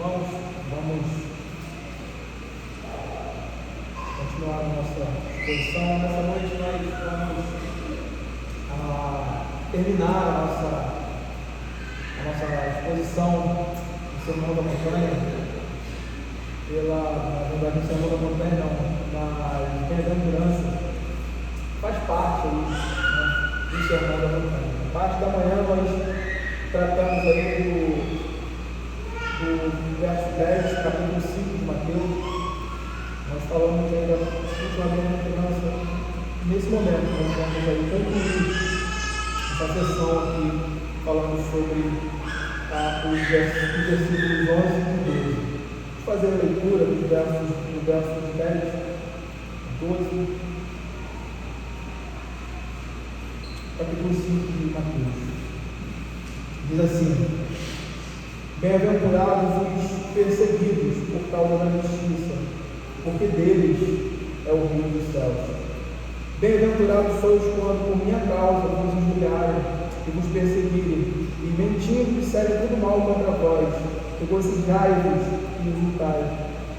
irmãos, vamos continuar a nossa exposição. Nessa noite nós vamos terminar a nossa exposição do Sermão da Montanha, na verdade, o Sermão da Montanha não, na bem-aventurança, faz parte aí, né, do Sermão da Montanha. Parte da manhã nós tratamos aí do verso 10, capítulo 5 de Mateus. Nós falamos aí da última bem-aventurança. Nesse momento, nós vamos aí concluir essa sessão aqui, falando sobre os versículos 11 e 12. Vamos fazer a leitura dos versos 10, 12, capítulo 5 de Mateus. Diz assim: bem-aventurados os perseguidos por causa da justiça, porque deles é o reino dos céus. Bem-aventurados sois quando por minha causa vos humilharem e vos perseguirem, e mentindo disserem tudo mal contra vós, regozijai-vos e exultai,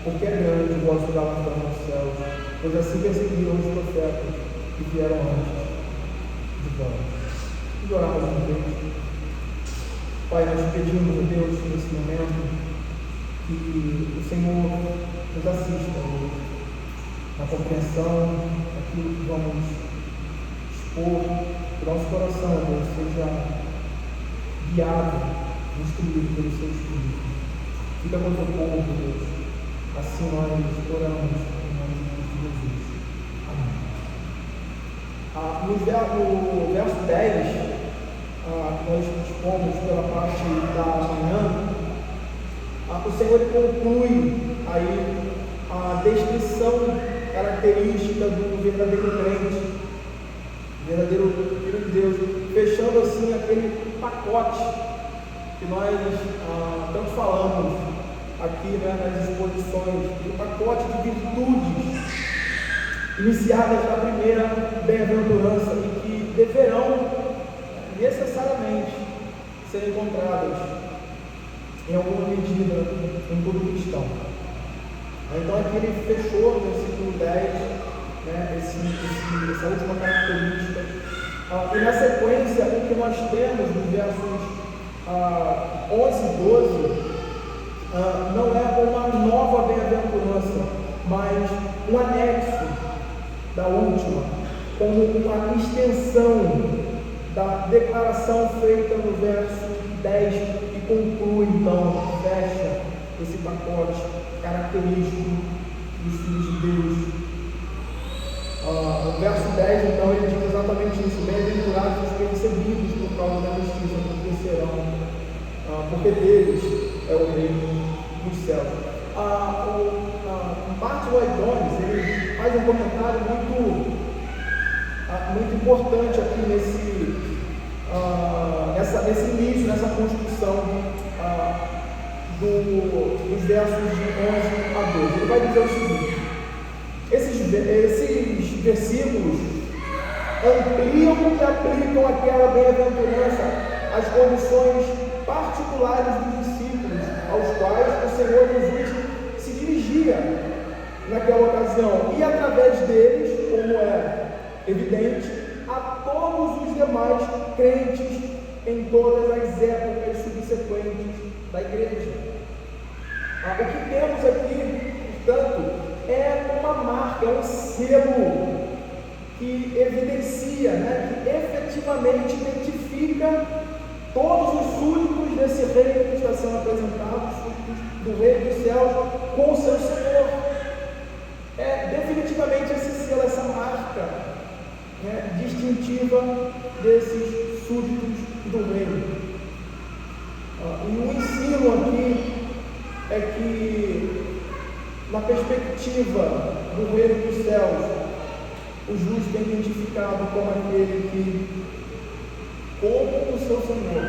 porque é grande o vosso galardão nos céus, pois assim perseguiram os profetas que vieram antes de vós. E oramos a Deus. Pai, nós pedimos a Deus nesse momento que o Senhor nos assista hoje na compreensão daquilo que vamos expor, que o nosso coração, Deus, seja guiado, instruído pelo Seu Espírito. Fica com o Teu povo, Deus. Assim nós oramos em nome de Jesus. Amém. No verso 10, nós expomos pela parte da manhã, o Senhor conclui aí a descrição característica do verdadeiro crente, verdadeiro filho de Deus, fechando assim aquele pacote que nós tanto falamos aqui, né, nas exposições, o pacote de virtudes iniciadas na primeira bem-aventurança e que deverão necessariamente ser encontradas em alguma medida em todo cristão. Então aqui ele fechou no versículo 10, né, essa última característica, e na sequência o que nós temos nos versos 11 e 12 não é uma nova bem-aventurança, mas um anexo da última, como uma extensão da declaração feita no verso 10 e conclui, então, fecha esse pacote característico dos filhos de Deus. No verso 10, então, ele diz exatamente isso: bem-aventurados os perseguidos por causa da justiça, porque deles é o reino dos céus. O Martin Lloyd-Jones, ele faz um comentário muito importante aqui nesse início, nessa construção dos versos de 11 a 12. Ele vai dizer o seguinte: esses versículos ampliam e aplicam aquela bem-aventurança às condições particulares dos discípulos, aos quais o Senhor Jesus se dirigia naquela ocasião, e através deles, como é evidente, a todos os demais crentes em todas as épocas subsequentes da igreja. O que temos aqui, portanto, é uma marca, é um selo que evidencia, né, que efetivamente identifica todos os súditos desse reino que está sendo apresentado, os súditos do reino dos céus, com o seu Senhor. Definitivamente esse selo, essa marca, né, distintiva desses súditos do reino. E o ensino aqui é que, na perspectiva do reino dos céus, o justo é identificado como aquele que, como o seu Senhor,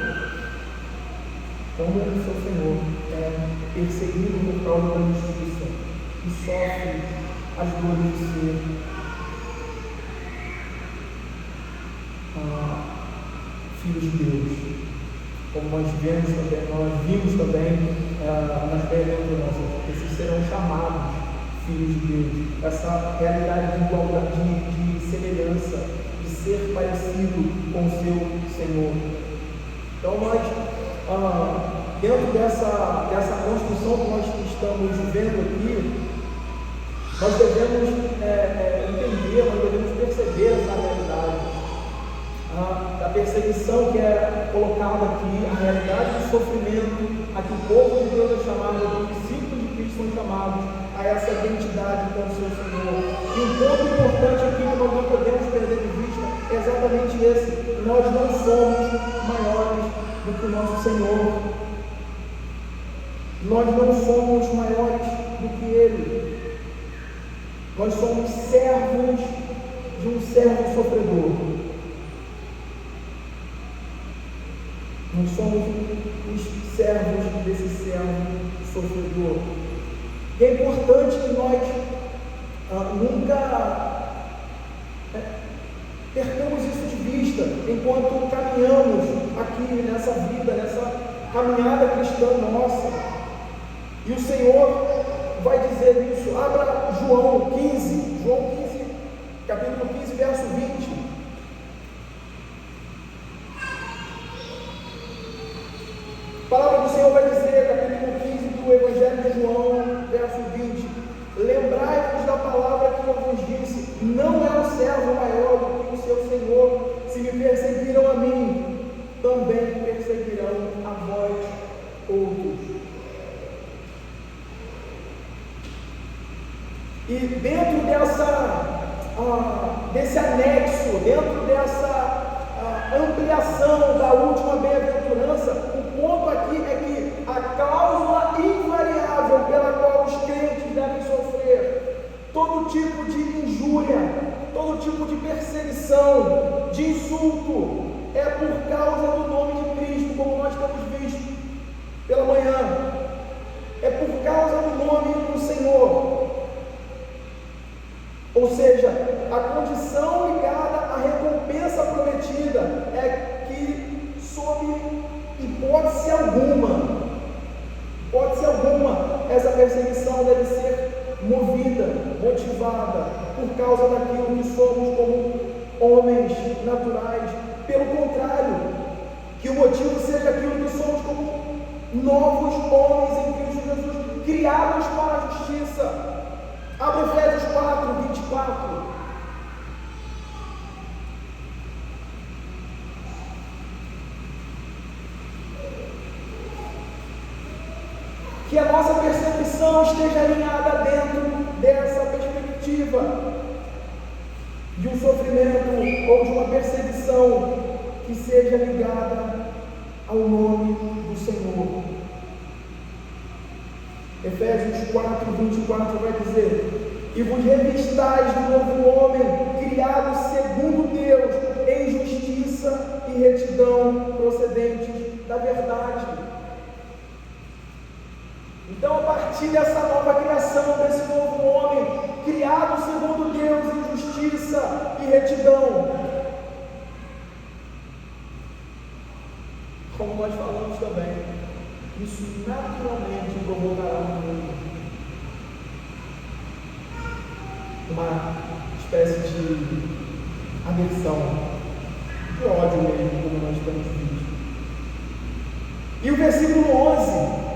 é perseguido por causa da justiça e sofre as dores de ser filhos de Deus. Como nós vimos também nas bem-aventuranças, esses serão chamados filhos de Deus. Essa realidade de igualdade, de semelhança, de ser parecido com o seu Senhor. Então nós, dentro dessa construção que nós estamos vendo aqui, nós devemos entender, nós devemos perceber essa realidade da perseguição que é colocada aqui, a realidade do sofrimento a que o povo de Deus é chamado, os discípulos de Cristo são chamados a essa identidade com o seu Senhor. E um ponto importante aqui que nós não podemos perder de vista é exatamente esse: nós não somos maiores do que o nosso Senhor, nós não somos maiores do que Ele, nós somos servos de um servo sofredor. Nós somos os servos desse servo sofredor. E é importante que nós nunca percamos isso de vista enquanto caminhamos aqui nessa vida, nessa caminhada cristã nossa. E o Senhor vai dizer isso. Abra João 15, capítulo 15, verso 20. A palavra do Senhor vai dizer, capítulo 15 do Evangelho de João, verso 20: lembrai-vos da palavra que eu vos disse, não é o servo maior do que o seu Senhor. Se me perseguiram a mim, também perseguirão a vós outros. E dentro desse anexo, dentro dessa ampliação da última bem-aventurança, o ponto aqui é que a cláusula invariável pela qual os crentes devem sofrer todo tipo de injúria, todo tipo de perseguição, de insulto, é por causa do nome de Cristo, como nós temos visto pela manhã. É por causa do nome do Senhor. Ou seja, a condição ligada à recompensa prometida é que, sob hipótese alguma, essa perseguição deve ser movida, motivada por causa daquilo que somos como homens naturais. Pelo contrário, que o motivo seja aquilo que somos como novos homens em Cristo Jesus, criados para a justiça. Abre Efésios 4, 24. Que a nossa percepção esteja alinhada dentro dessa perspectiva de um sofrimento ou de uma perseguição que seja ligada ao nome do Senhor. Efésios 4, 24 vai dizer: e vos revistais do novo homem, criado segundo Deus, em justiça e retidão procedentes da verdade. Então, a partir dessa nova criação, desse novo homem, criado segundo Deus em justiça e retidão, como nós falamos também, isso naturalmente provocará no mundo uma espécie de aversão, de ódio mesmo, como nós temos visto. E o versículo 11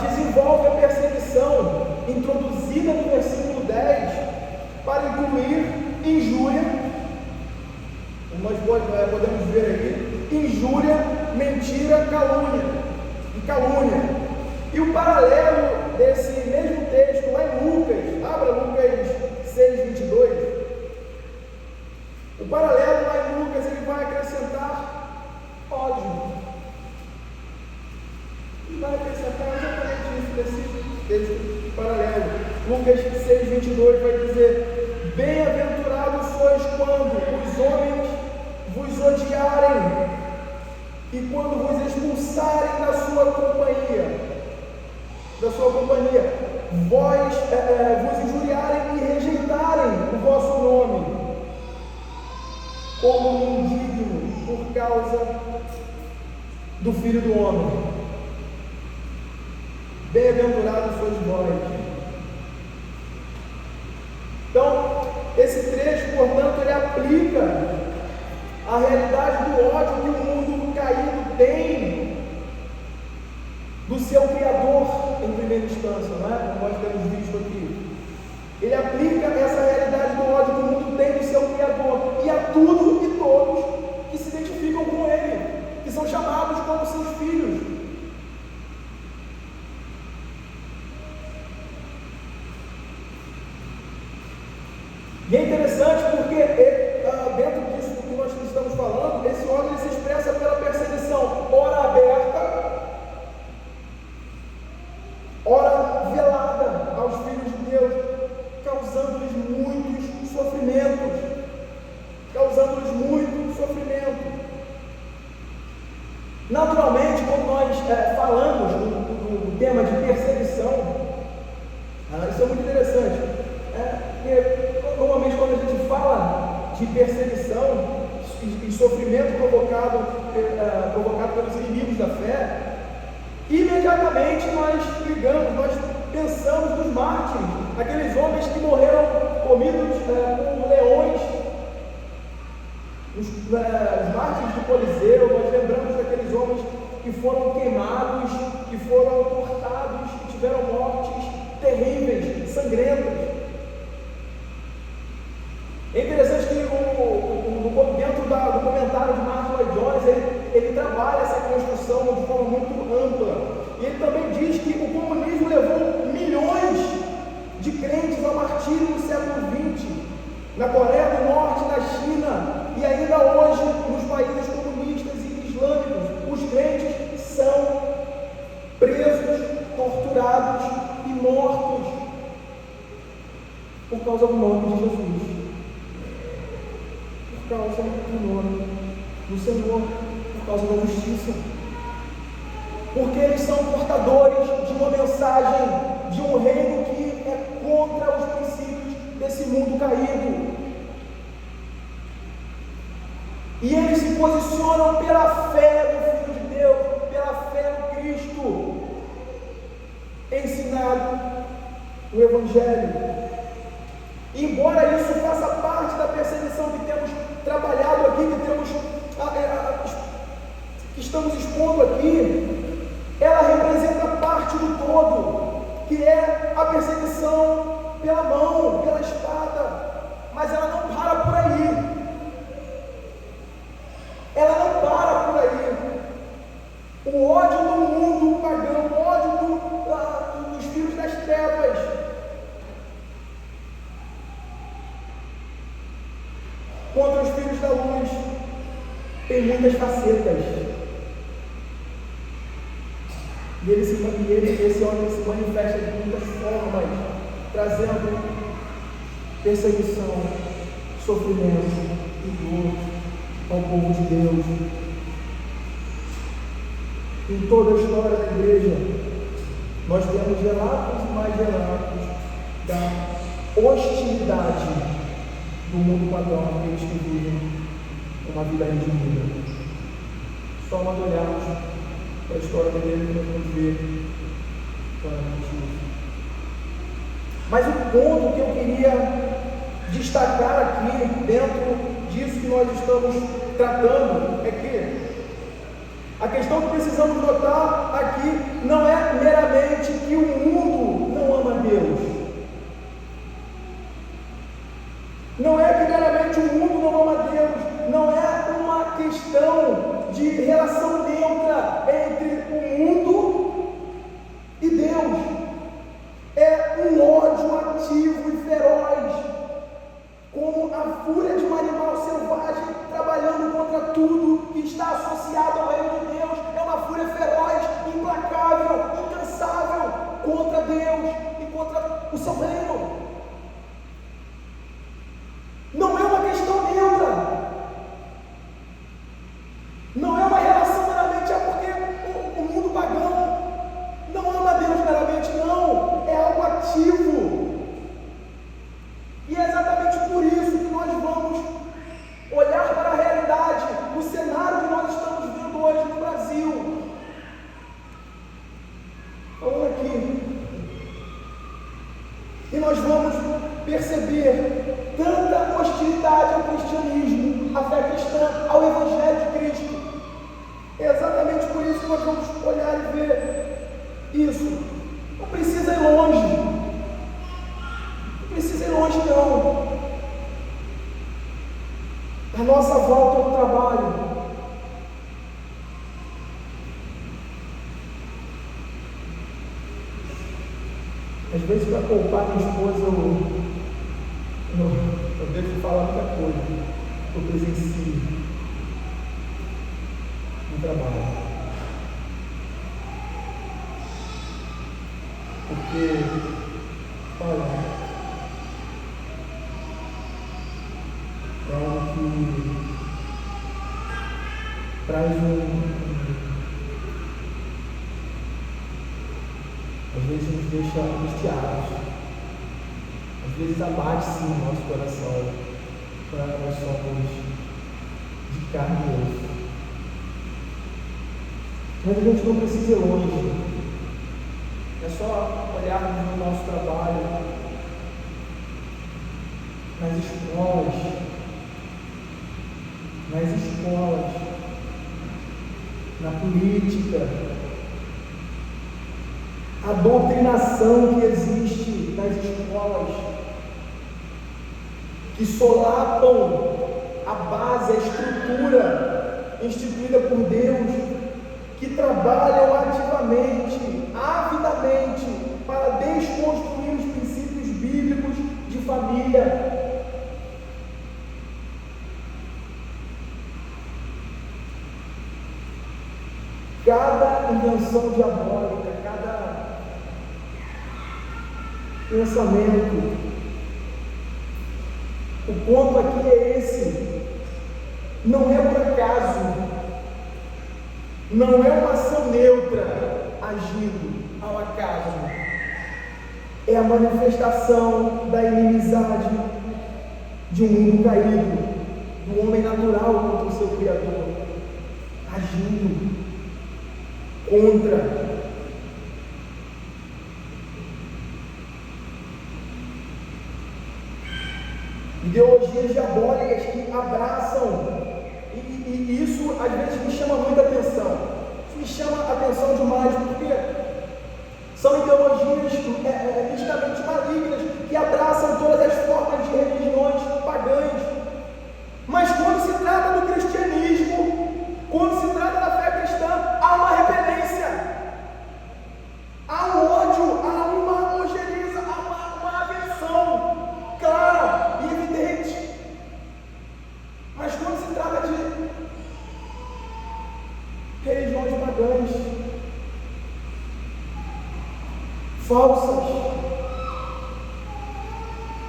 desenvolve a perseguição introduzida no versículo 10 para incluir injúria, como nós podemos ver aí, injúria, mentira, calúnia. E o paralelo desse mesmo texto lá em Lucas, abra Lucas 6, 22. O paralelo lá em Lucas, ele vai acrescentar ódio. E vai acrescentar exatamente isso desse paralelo. Lucas 6, 22 vai dizer: bem-aventurados sois quando os homens vos odiarem e quando vos expulsarem da sua companhia, vos injuriarem e rejeitarem o vosso nome, como indigno por causa do Filho do Homem. Bem-aventurados sois vós. Então, esse trecho, portanto, ele aplica a realidade do ódio que o mundo caído tem do seu Criador em primeira instância, não é? Como nós temos visto aqui. Ele aplica essa realidade do ódio que o mundo tem do seu Criador e a tudo e todos que se identificam com Ele, que são chamados como seus filhos. E é interessante porque dentro disso que nós estamos falando, esse ódio ele se expressa pela perseguição, ora aberta, ora velada aos filhos de Deus, causando-lhes muitos sofrimentos, Naturalmente, quando nós falamos do tema de perseguição, isso é muito interessante, porque normalmente quando a gente fala de perseguição e sofrimento provocado pelos inimigos da fé, imediatamente nós pensamos nos mártires, aqueles homens que morreram comidos por leões, os mártires do Coliseu. Nós lembramos daqueles homens que foram queimados, que foram cortados, que tiveram mortes terríveis, sangrentas. É interessante que dentro do comentário de Martin Lloyd Jones, ele trabalha essa construção de forma muito ampla. E ele também diz que o comunismo levou milhões de crentes ao martírio no século XX, na Coreia do Norte, na China, e ainda hoje nos países comunistas e islâmicos, os crentes são presos, torturados e mortos por causa do nome de Jesus. Por causa do nome do Senhor, por causa da justiça, porque eles são portadores de uma mensagem de um reino que é contra os princípios desse mundo caído, e eles se posicionam pela fé no Filho de Deus, pela fé no Cristo ensinado no Evangelho. Embora isso faça parte da perseguição que temos trabalhado aqui, que estamos expondo aqui, ela representa parte do todo, que é a perseguição pela mão, pela espada, mas ela não para por aí. Ela não para por aí. O ódio do mundo pagão, o ódio dos filhos das trevas, contra os filhos da luz, tem muitas facetas. E esse ódio se manifesta de muitas formas, trazendo perseguição, sofrimento e dor ao povo de Deus. Em toda a história da igreja, nós temos relatos e mais relatos da hostilidade do mundo pagão, aqueles que vivem uma vida redimida. Só nós olharmos para a história da igreja, nós vamos ver claramente isso. Mas o ponto que eu queria destacar aqui, dentro disso que nós estamos tratando, é que a questão que precisamos notar aqui não é meramente que o mundo não ama Deus. Não é que meramente o mundo não ama Deus. Não é uma questão de relação neutra entre o mundo e Deus. É um ódio ativo e feroz, como a fúria de um animal selvagem trabalhando contra tudo que está associado ao reino de Deus. É uma fúria feroz, implacável, incansável contra Deus e contra o seu reino. Não é uma questão neutra, não é uma relação meramente porque vezes, para poupar minha esposa, eu deixo de falar muita coisa que eu presencio no trabalho. Porque, olha, é algo que traz às vezes nos deixa angustiados, às vezes abate sim o nosso coração, quando nós somos de carne e osso. Mas a gente não precisa ir longe, é só olharmos no nosso trabalho, nas escolas, na política, a doutrinação que existe nas escolas, que solapam a base, a estrutura instituída por Deus, que trabalham ativamente, avidamente, para desconstruir os princípios bíblicos de família. Cada invenção diabólica, cada pensamento, o ponto aqui é esse, não é por acaso, não é uma ação neutra agindo ao acaso, é a manifestação da inimizade de um mundo caído, do homem natural contra o seu Criador, agindo contra. Ideologias diabólicas que abraçam, e isso às vezes me chama muita atenção. Isso me chama a atenção demais, porque são ideologias nitidamente malignas que abraçam todas as formas de religiões pagãs. Mas quando se trata do cristianismo, quando se trata da fé cristã, há uma repelência, há um ódio, há uma ojeriza, há uma aversão clara e evidente. Mas quando se trata de religiões pagãs, falsas,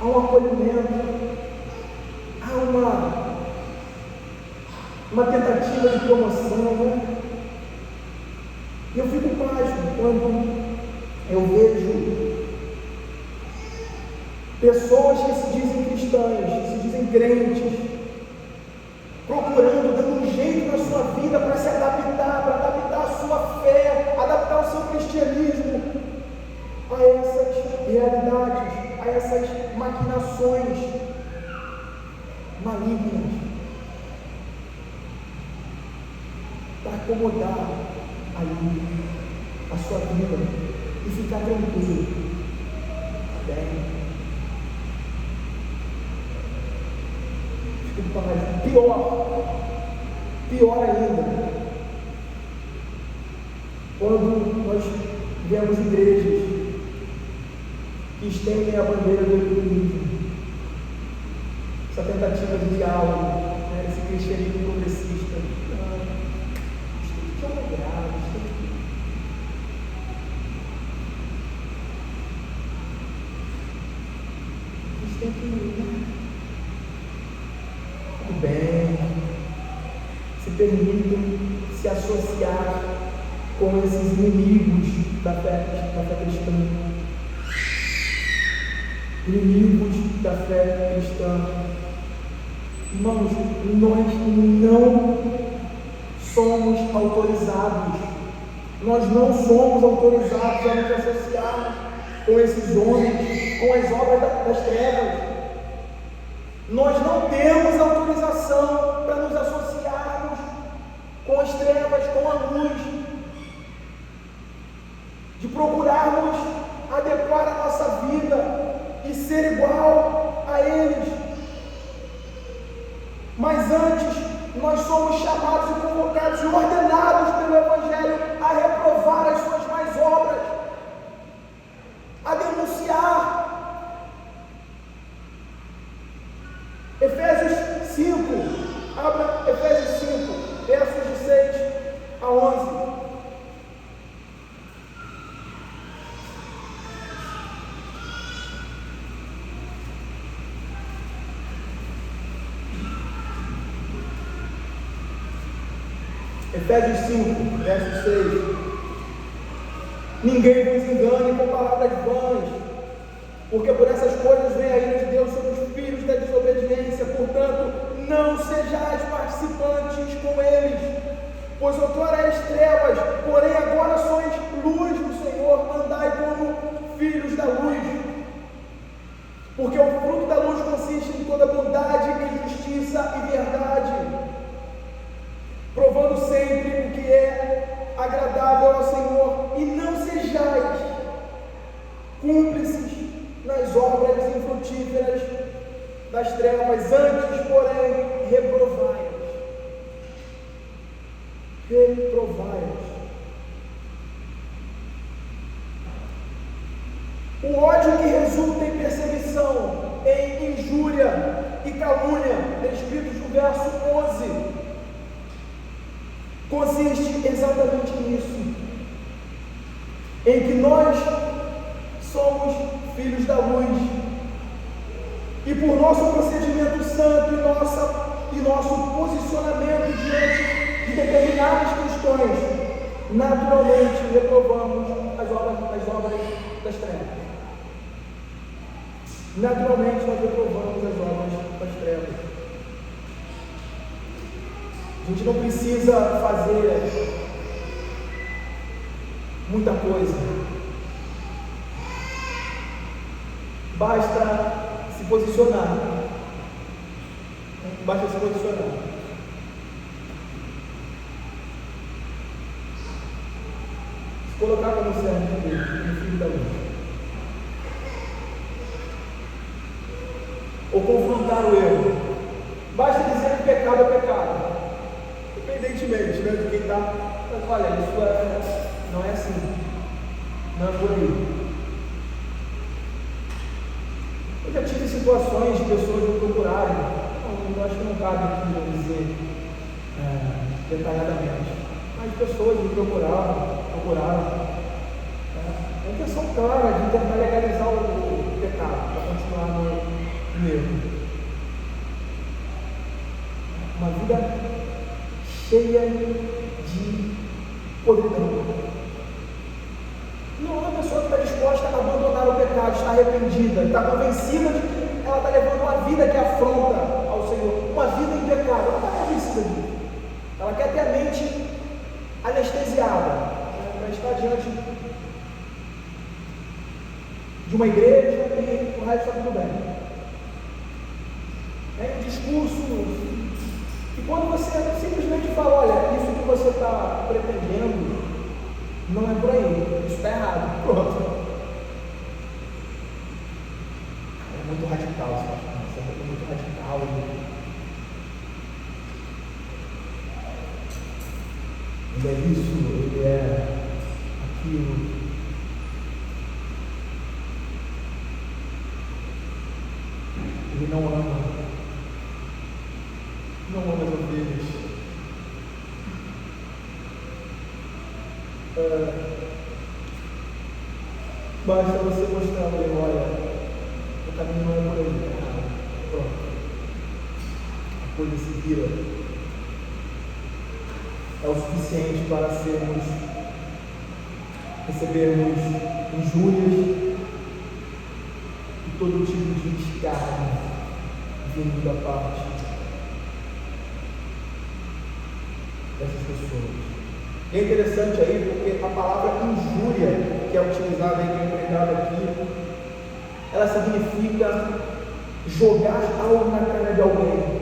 há um acolhimento, há uma tentativa de promoção, né? E eu fico pasmo quando eu vejo pessoas que se dizem cristãs, que se dizem crentes, procurando, dando um jeito na sua vida para se adaptar, para adaptar a sua fé, adaptar o seu cristianismo a essas realidades, a essas maquinações malignas, para acomodar ali a sua vida e ficar tranquilo. Tá bem? Pior ainda, quando nós vemos igrejas que estendem a bandeira do ecumenismo, essa tentativa de diálogo, né, esse cristianismo progressista, isso tem que alegrar, isso tem que tudo bem, se permitem se associar com esses inimigos da fé cristã. Inimigos da fé cristã. Irmãos, nós não somos autorizados, nós não somos autorizados a nos associar com esses homens, com as obras das trevas. Nós não temos autorização para nos associarmos com as trevas, com a luz, de procurarmos adequar a nossa vida e ser igual a eles. Mas antes, nós somos chamados e convocados e ordenados pelo Evangelho a reprovar as suas más obras, a denunciar Efésios 5, verso 6. Ninguém vos engane com palavras vãs, porque por essas coisas vem a ira de Deus sobre os filhos da desobediência. Portanto, não sejais participantes com eles, pois outrora eres trevas, porém agora sois luz do Senhor. Andai como filhos da luz, porque o fruto da luz consiste em toda bondade e justiça e verdade, provando sempre o que é agradável ao Senhor, e não sejais cúmplices nas obras infrutíferas das trevas, antes, porém, reprovai-as. O ódio que resulta em perseguição, em injúria e calúnia, descritos no verso 11, consiste exatamente nisso, em que nós somos filhos da luz, e por nosso procedimento santo e nosso posicionamento diante de determinadas questões, naturalmente reprovamos as obras das trevas. Naturalmente nós reprovamos as obras das trevas. A gente não precisa fazer muita coisa, basta se posicionar. Basta se posicionar. Se colocar como servo de Deus, como filho da luz. Ou confrontar o erro. Basta dizer que pecado é pecado, independentemente, né, de quem está. Mas olha, isso não é assim, não é por aí. Eu já tive situações de pessoas me procurarem, eu acho que não cabe aqui eu dizer detalhadamente, mas pessoas me procuraram. A intenção clara de tentar legalizar o pecado, para continuar no erro. Uma vida cheia de podridão. Não é uma pessoa que está disposta a abandonar o pecado, está arrependida, está convencida de que ela está levando uma vida que afronta ao Senhor, uma vida em pecado. Ela está convencida disso. Ela quer ter a mente anestesiada, para estar diante de uma igreja e o resto está tudo bem. É um discurso. E quando você simplesmente fala, olha, isso que você está pretendendo não é por aí, isso está errado, pronto. É muito radical, isso é muito radical. Ele é isso, ele é aquilo. Ele não ama as ovelhas. Basta você mostrar a ele, olha, o caminho não é por aí, pronto. A coisa se vira. É o suficiente para recebermos injúrias e todo tipo de escárnio vindo da parte dessas pessoas. E é interessante aí porque a palavra injúria que é utilizada e que é empregada aqui, ela significa jogar algo na cara de alguém,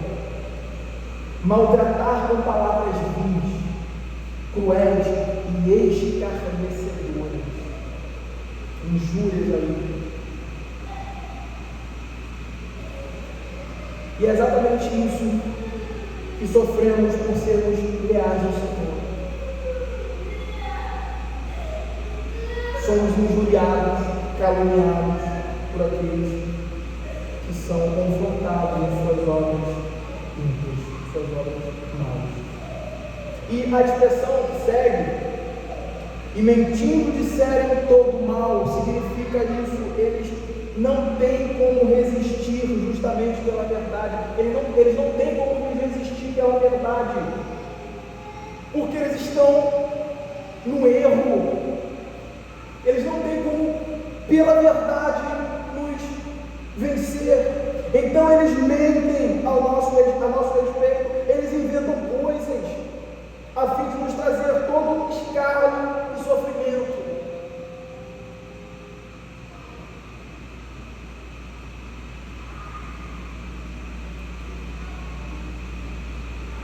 maltratar com palavras vis, cruéis e escarnecedoras. Injúrias aí. E é exatamente isso que sofremos por sermos leais ao Senhor. Somos injuriados, caluniados por aqueles que são confrontados em suas obras ímpias, suas obras maus. E a expressão que segue, e mentindo disserem todo mal, significa isso, eles não têm como resistir justamente pela verdade, eles não têm como resistir pela verdade. porque eles estão no erro, eles não têm como, pela verdade, nos vencer. Então eles mentem a nosso respeito, eles inventam coisas a fim de nos trazer todo escárnio e sofrimento.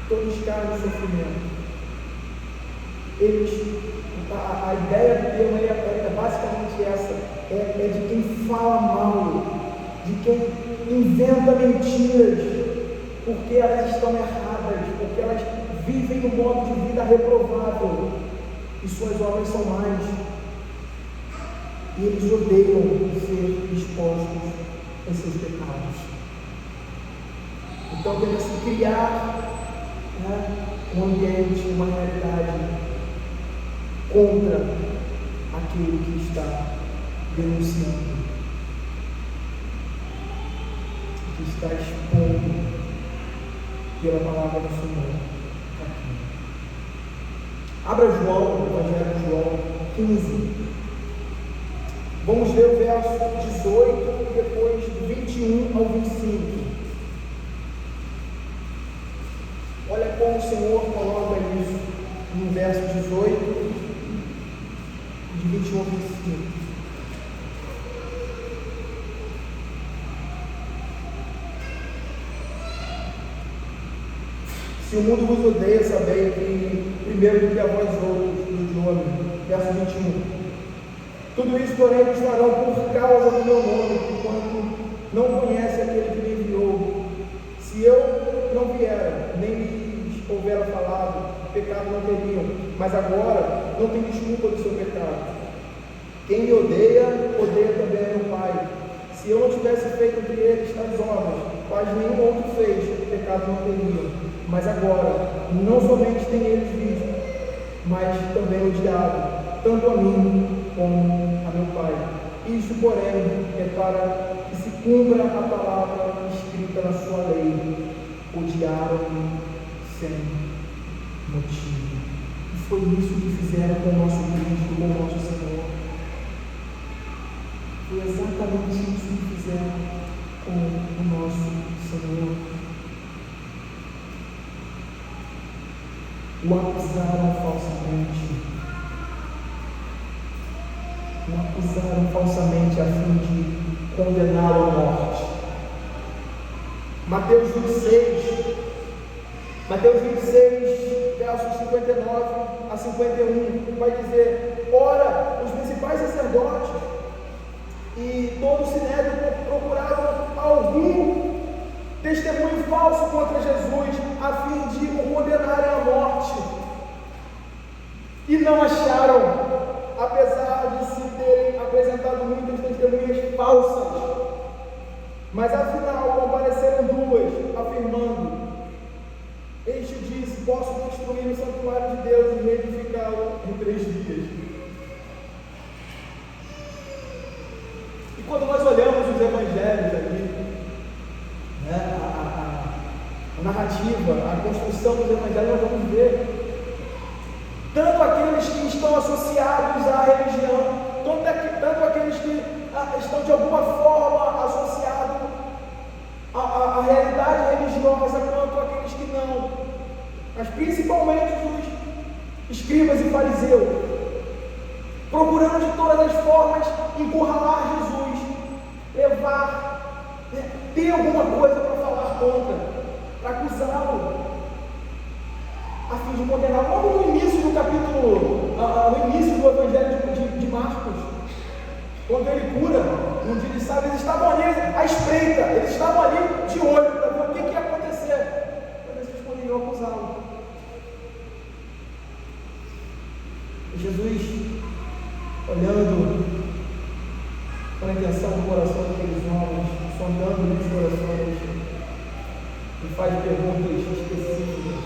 Todo escárnio e sofrimento. A ideia do termo é basicamente essa, é de quem fala mal, de quem inventa mentiras, porque elas estão erradas, porque elas vivem um modo de vida reprovável, e suas obras são más, e eles odeiam ser expostos em seus pecados. Então deve-se criar um ambiente, uma realidade contra aquele que está denunciando, que está expondo pela palavra do Senhor aqui. Abra João, o Evangelho de João 15. Vamos ler o verso 18 e depois do 21 ao 25. Olha como o Senhor coloca isso no verso 18, de 21 ao 25. Se o mundo vos odeia, sabei que primeiro do que a vós outros nos ame. Verso 21. Tudo isso, porém, vos farão por causa do meu nome, enquanto não conhece aquele que me enviou. Se eu não vier, nem lhes houvera falado, pecado não teriam, mas agora não tem desculpa do seu pecado. Quem me odeia, odeia também a meu Pai. Se eu não tivesse feito entre eles tais obras, quais nenhum outro fez, pecado não teriam. Mas agora, não somente tem eles visto, mas também odiado, tanto a mim como a meu Pai. Isso, porém, é para que se cumpra a palavra escrita na sua lei: odiaram-me sem motivo. E foi isso que fizeram com o nosso Cristo, com o nosso Senhor. Foi exatamente isso que fizeram com o nosso Senhor. O acusaram falsamente. O acusaram falsamente a fim de condená-lo à morte. Mateus 26, versos 59 a 51, vai dizer: ora, os principais sacerdotes e todo o sinédrio procuraram algum testemunho falso contra Jesus, a fim de o condenarem à morte, e não acharam, apesar de se terem apresentado muitas testemunhas falsas. Mas afinal compareceram duas, afirmando: este disse, posso construir o santuário de Deus e reedificá-lo em 3 dias. E quando nós olhamos os evangelhos ali, a narrativa, a construção dos evangelhos, nós vamos ver tanto aqueles que estão associados à religião, tanto aqueles que estão de alguma forma associados à realidade religiosa, quanto aqueles que não, mas principalmente os escribas e fariseus, procurando de todas as formas encurralar Jesus, ter alguma coisa para falar contra, para acusá-lo, a fim de condená-lo. Logo no início do capítulo, no início do Evangelho de Marcos, quando ele cura um dia de sábado, eles estavam ali à espreita, eles estavam ali de olho para ver o que ia acontecer, para ver se eles poderiam acusá-lo. E Jesus, olhando para a intenção do coração daqueles homens, sondando nos corações, e faz perguntas específicas,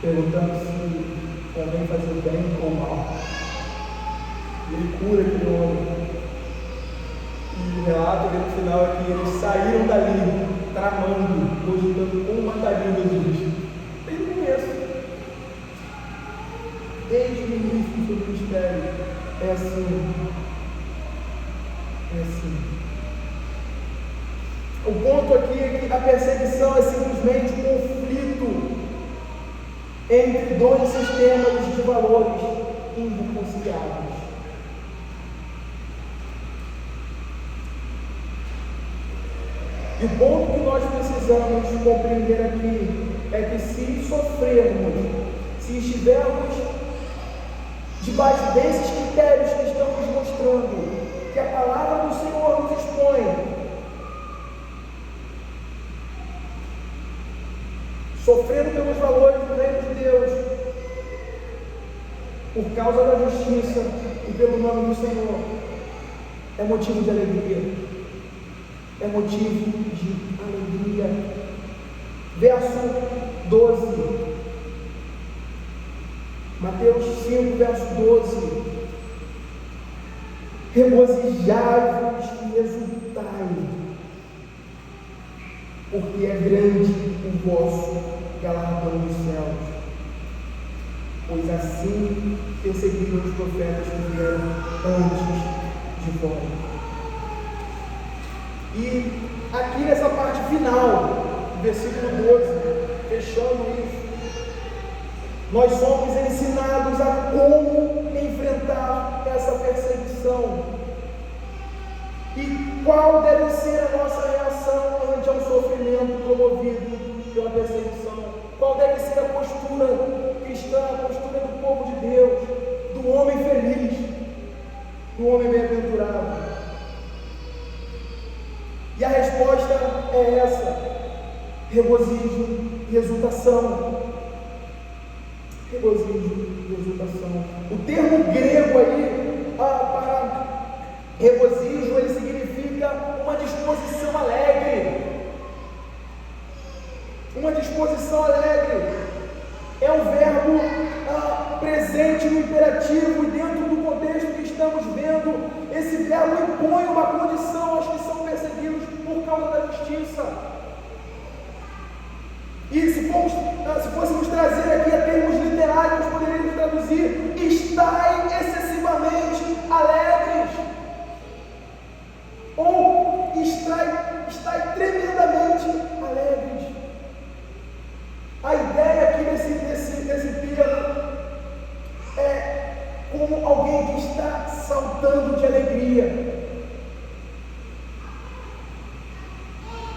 perguntando se convém fazer bem ou mal. Ele cura aquele homem. E o relato ali no final é que eles saíram dali, tramando, cogitando como matariam Jesus. É assim. É assim. O ponto aqui é que a perseguição é simplesmente um conflito entre dois sistemas de valores irreconciliáveis. E o ponto que nós precisamos compreender aqui é que se sofrermos, se estivermos debaixo desses critérios que estamos mostrando, que a palavra do Senhor nos expõe, sofrendo pelos valores do reino de Deus, por causa da justiça e pelo nome do Senhor, é motivo de alegria. É motivo de alegria. Verso 12. Mateus 5, verso 12. Regozijai-vos e exultai, porque é grande o vosso galardão dos céus. Pois assim perseguiram os profetas que vieram antes de vós. E aqui nessa parte final, versículo 12, fechando isso, nós somos ensinados a como enfrentar essa perseguição e qual deve ser a nossa reação ante ao sofrimento promovido pela perseguição, qual deve ser a postura cristã, a postura do povo de Deus, do homem feliz, do homem bem-aventurado. E a resposta é essa: regozijo e exultação. Regozijo e exultação. O termo grego aí para regozijo, ele significa uma disposição alegre. Uma disposição alegre. É um verbo presente no imperativo, e dentro do contexto que estamos vendo, esse verbo impõe uma condição aos que são perseguidos por causa da justiça. E se fôssemos trazer aqui a termos literais, nós poderíamos traduzir: estai excessivamente alegres, ou estai tremendamente alegres. A ideia aqui desse termo é como alguém que está saltando de alegria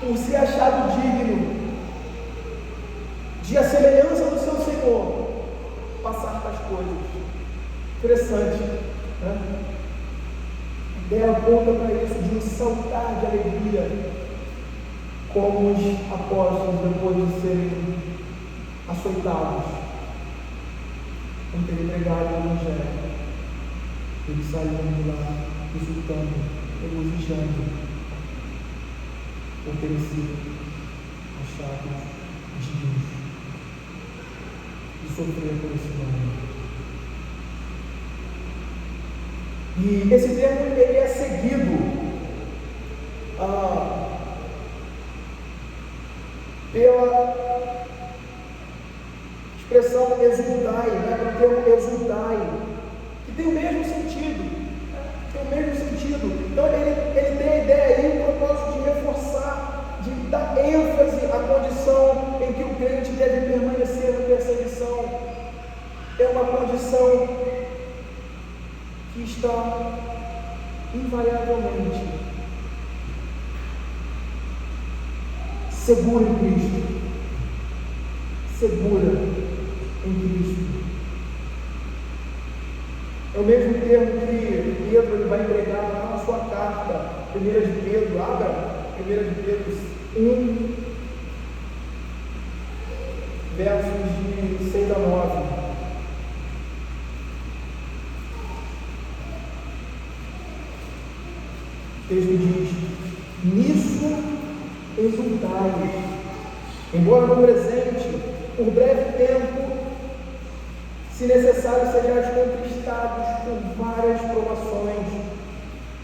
por ser achado digno de a semelhança do seu Senhor passar tais coisas. Interessante, né? A ideia aponta para isso, de um saltar de alegria, como os apóstolos, depois de serem açoitados por terem pregado o Evangelho, eles saíram de lá exultando, regozijando por terem sido achados dignos de sofrer por esse nome. E esse termo ele é seguido pela expressão exultai, né? O termo exultai, que tem o mesmo sentido, Então ele tem a ideia aí, o propósito de reforçar, de dar ênfase à condição em que o crente deve permanecer na perseguição. É uma condição que está invariavelmente segura em Cristo, segura em Cristo. É o mesmo termo que Pedro ele vai empregar lá na sua carta, 1 de Pedro, abra 1 de Pedro 1, versos de 6 a 9. O texto diz: nisso exultai, embora no presente, por breve tempo, se necessário, sejais conquistados por várias provações,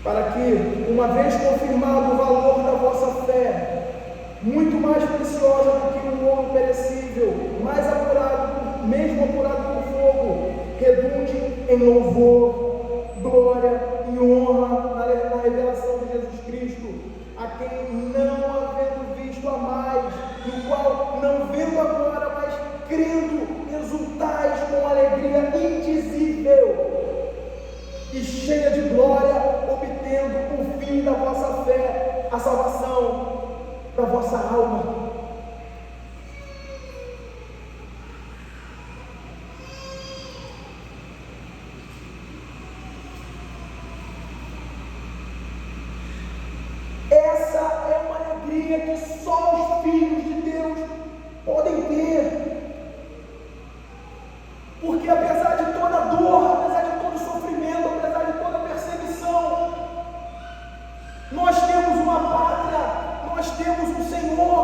para que, uma vez confirmado o valor da vossa fé, muito mais preciosa do que um ouro perecível, mais apurado, mesmo apurado por fogo, redunde em louvor, glória crendo, exultais com alegria indizível e cheia de glória, obtendo o fim da vossa fé, a salvação da vossa alma. Essa é uma alegria que só os filhos de Deus podem ter, porque apesar de toda dor, apesar de todo sofrimento, apesar de toda perseguição, nós temos uma pátria, nós temos um Senhor,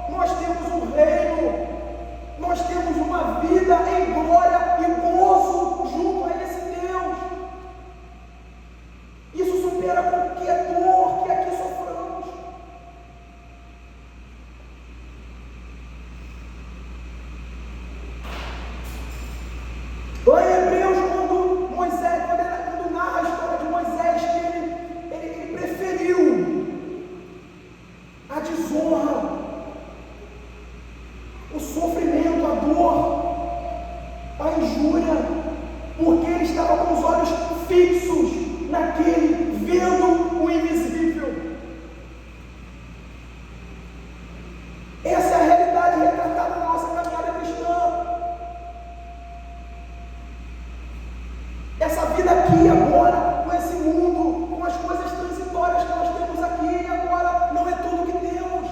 nós temos um reino, nós temos uma vida em glória e gozo junto a esse Deus. Isso supera qualquer dor que aqui soframos. Lá em Hebreus, quando narra a história de Moisés, que ele preferiu a desonra, o sofrimento, a dor, a injúria, porque ele estava com os olhos fixos naquele, vendo o invisível. Essa é a realidade retratada na nossa caminhada cristã. Essa vida aqui agora, com esse mundo, com as coisas transitórias que nós temos aqui e agora, não é tudo que temos.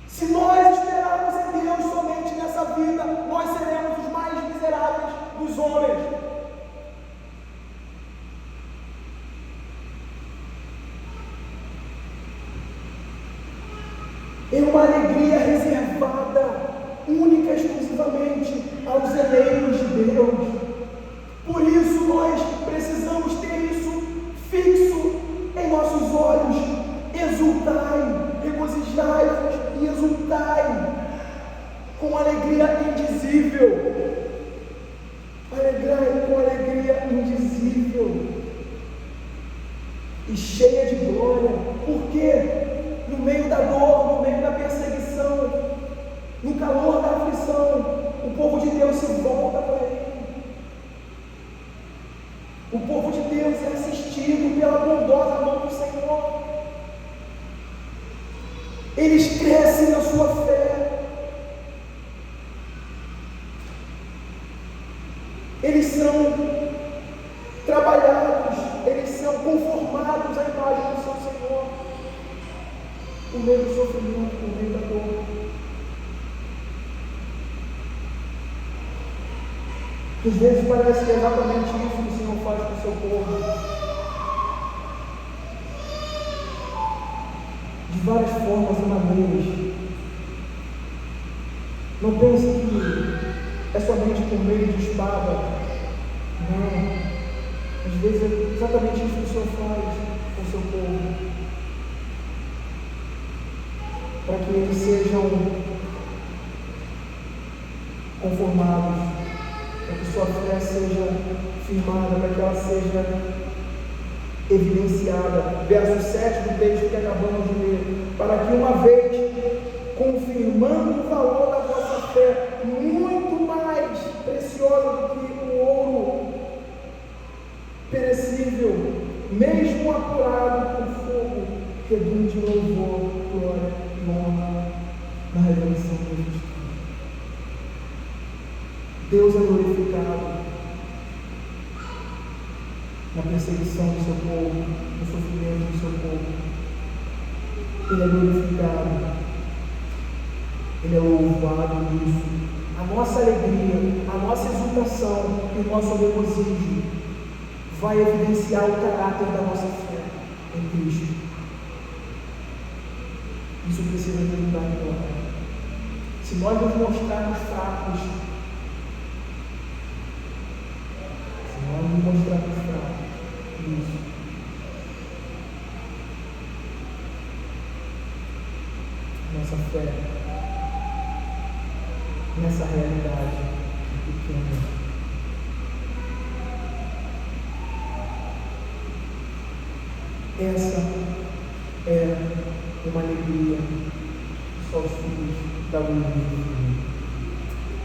Se nós esperarmos em Deus somente nessa vida, nós seremos os mais miseráveis dos homens. É uma alegria reservada, única e exclusivamente aos eleitos de Deus. Por isso nós precisamos ter isso fixo em nossos olhos. Exultai, regozijai-vos e exultai com alegria indizível. Alegrai com alegria indizível e cheia de glória. Por quê? No meio da dor, no meio da perseguição, no calor da aflição, o povo de Deus se volta para Ele. O povo de Deus é assistido pela bondosa mão do Senhor. Eles crescem na sua fé. Eles são trabalhados, eles são conformados à imagem do seu Senhor. Por meio do sofrimento, por meio da dor. Às vezes parece que é exatamente isso que o Senhor faz com o seu povo. De várias formas e maneiras. Não pense que é somente por meio de espada. Não. Às vezes é exatamente isso que o Senhor faz com o seu povo. Para que eles sejam conformados, para que sua fé seja firmada, para que ela seja evidenciada. Verso 7 do texto que acabamos de ler. Para que uma vez, confirmando o valor da vossa fé, muito mais preciosa do que o ouro perecível, mesmo apurado com fogo, redunde em louvor, glória e honra na revelação de Jesus. Deus é glorificado na perseguição do seu povo, no sofrimento do seu povo. Ele é glorificado, Ele é louvado nisso. A nossa alegria, a nossa exultação e o nosso regozijo vai evidenciar o caráter da nossa fé em Cristo. Isso precisa de lugar em glória. Se nós nos mostrarmos fracos, isso. Nossa fé nessa realidade pequena. Essa é uma alegria que só os filhos da luz vivem.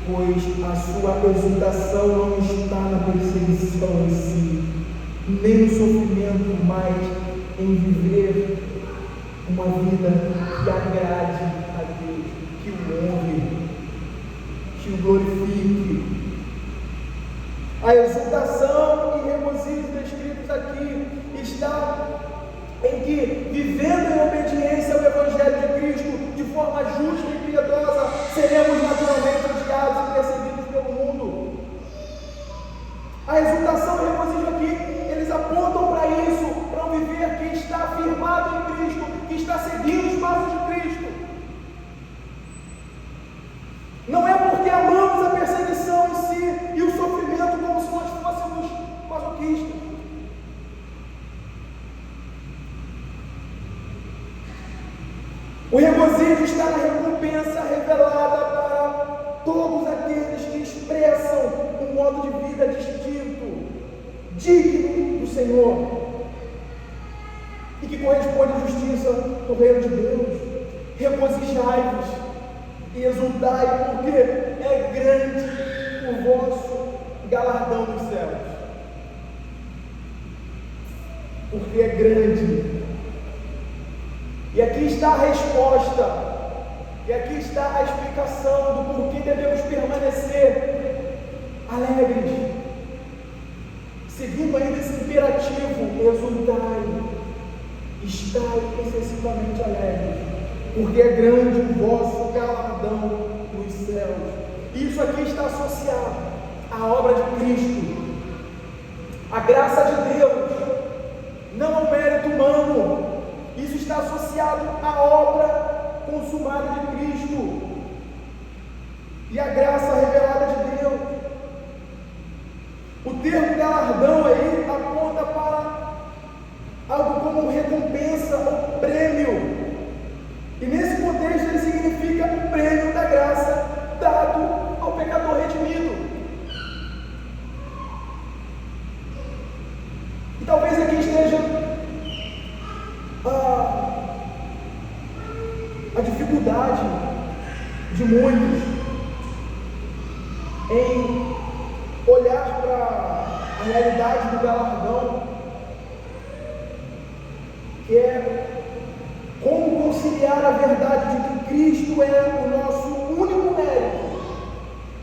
pois a sua exultação não está na perseguição em si, nem no sofrimento, mas em viver uma vida que agrade a Deus, que o honre, que o glorifique. A exultação e regozijo descritos aqui está em que, vivendo em obediência ao Evangelho de Cristo, de forma justa e piedosa, seremos naturalmente odiados e perseguidos pelo mundo. A exultação e regozijo aqui, eles apontam para isso, para um viver que está firmado em Cristo, que está seguindo os passos de Cristo. Não é porque amamos a perseguição em si e o sofrimento como se nós fôssemos masoquistas. O regozijo está na recompensa revelada para todos aqueles que expressam um modo de vida distinto, digno do Senhor, e que corresponde à justiça do reino de Deus. Regozijai-vos e exultai, porque é grande o vosso galardão dos céus. Porque é grande. E aqui está a resposta, e aqui está a explicação do porquê devemos permanecer alegres, seguindo ainda esse imperativo: exultai, estai excessivamente alegres, porque é grande o vosso galardão nos céus. Isso aqui está associado à obra de Cristo, à graça de Deus, não ao mérito humano. Isso está associado à obra consumada de Cristo e à graça revelada de Deus. O termo galardão aí aponta para algo como recompensa ou prêmio, e nesse contexto ele significa o prêmio da graça dado ao pecador redimido. E talvez aqui esteja a dificuldade de muitos em olhar para a realidade do galardão, que é como conciliar a verdade de que Cristo é o nosso único mérito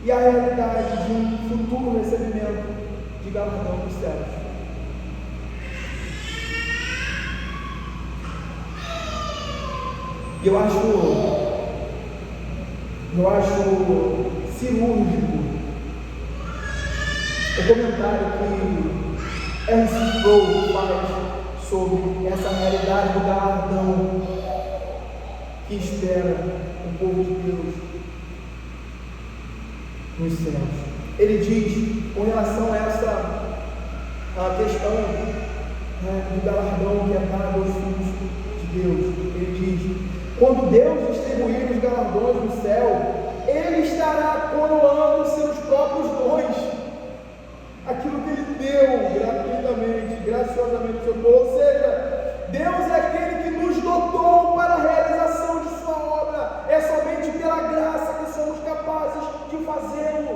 e a realidade de um futuro recebimento de galardão dos céus. Eu acho cirúrgico o comentário que Ernst Sproul faz sobre essa realidade do galardão que espera o povo de Deus nos céus. Ele diz, com relação a essa questão do galardão que é dado aos filhos de Deus, ele diz: quando Deus distribuir os galardões no céu, Ele estará coroando seus próprios dons, aquilo que Ele deu gratuitamente, graciosamente ao seu povo. Ou seja, Deus é aquele que nos dotou para a realização de sua obra. É somente pela graça que somos capazes de fazê-lo.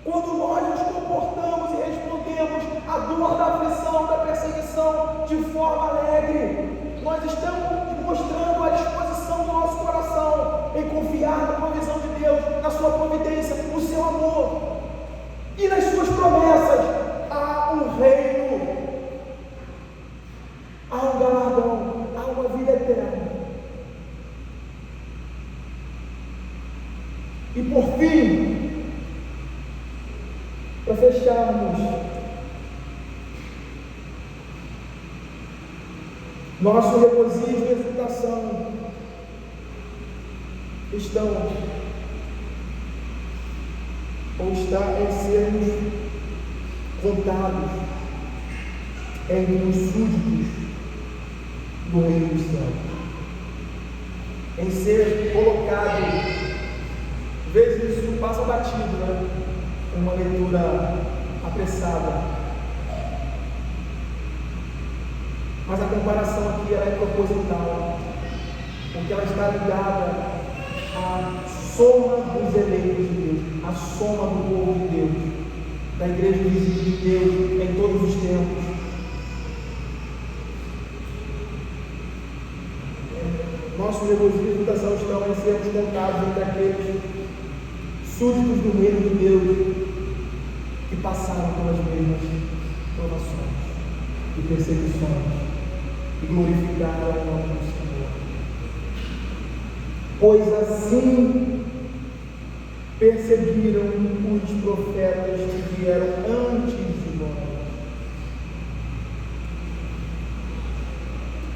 Quando nós nos comportamos e respondemos à dor da aflição, da perseguição de forma alegre, nós estamos mostrando a disposição do nosso coração em confiar na provisão de Deus, na sua providência, no seu amor e nas suas promessas. Há um reino, há um galardão, há uma vida eterna. E por fim, para fecharmos, nosso regozijo e exultação estão ou está em sermos contados entre os súditos do reino dos céus, em ser colocado. Às vezes isso passa batido, né? Uma leitura apressada. Mas a comparação aqui ela é proposital, porque ela está ligada à soma dos eleitos de Deus, a soma do povo de Deus, da igreja visível de Deus em todos os tempos. Nosso regozijo da salvação é sermos contados entre aqueles súditos do reino de Deus que passaram pelas mesmas provações e perseguições e glorificaram o nome do Senhor. Pois assim perseguiram os profetas que vieram antes de nós.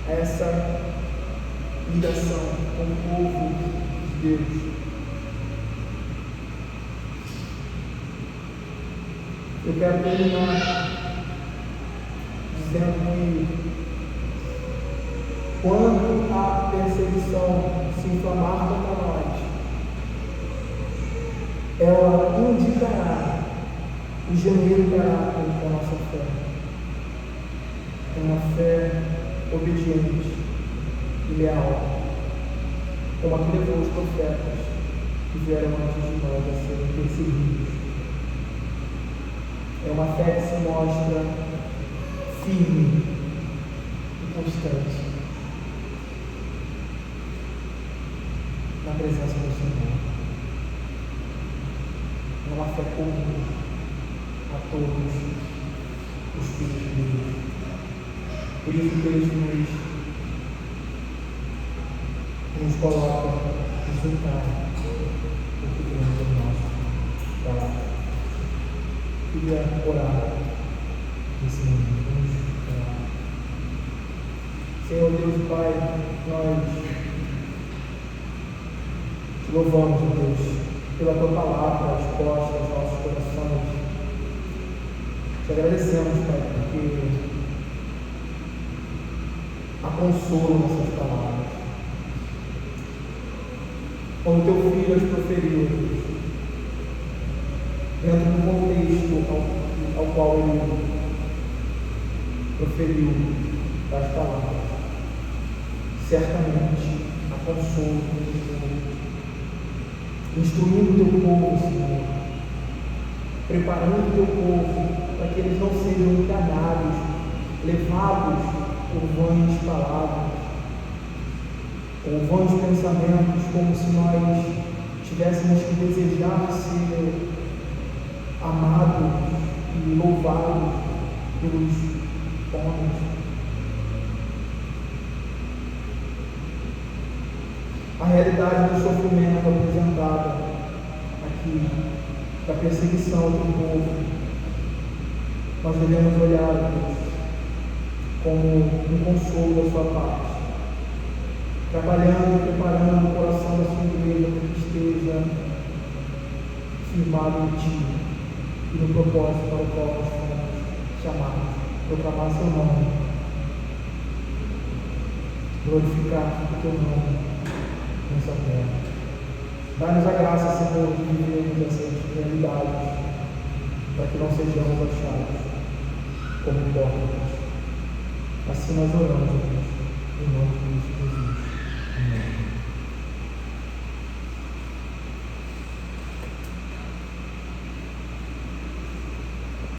Essa ligação com o povo de Deus. Eu quero terminar dizendo que quando a perseguição se inflamar contra nós, ela indicará o genuíno caráter da nossa fé. É uma fé obediente e leal, como a que levou os profetas que vieram antes de nós a serem perseguidos. É uma fé que se mostra firme e constante na presença do Senhor. É uma fé comum a todos os filhos de Deus. Por isso que Deus nos coloca no altar o que temos no nosso trabalho. Queria orar nesse momento. Vamos orar. Senhor Deus e Pai, nós te louvamos, Deus, pela tua palavra exposta aos nossos corações. Te agradecemos, Pai, porque há consolo nessas palavras. Quando teu filho as proferiu, Deus, dentro do contexto ao qual ele proferiu as palavras, certamente há consolo no Senhor, instruindo o teu povo, Senhor, preparando o teu povo para que eles não sejam enganados, levados por vãs palavras, ou vãs pensamentos, como se nós tivéssemos que desejar ser amados e louvados pelos homens. A realidade do sofrimento apresentada aqui, da perseguição do povo, nós devemos olhar, Deus, como um consolo da sua parte, trabalhando e preparando o coração da sua igreja para que esteja firmado em ti e no propósito para o qual nós fomos chamados, proclamar seu nome, glorificar o teu nome nessa terra. Dá-nos a graça, Senhor, de vivermos essas realidades, para que não sejamos achados como hipócritas. Assim nós oramos,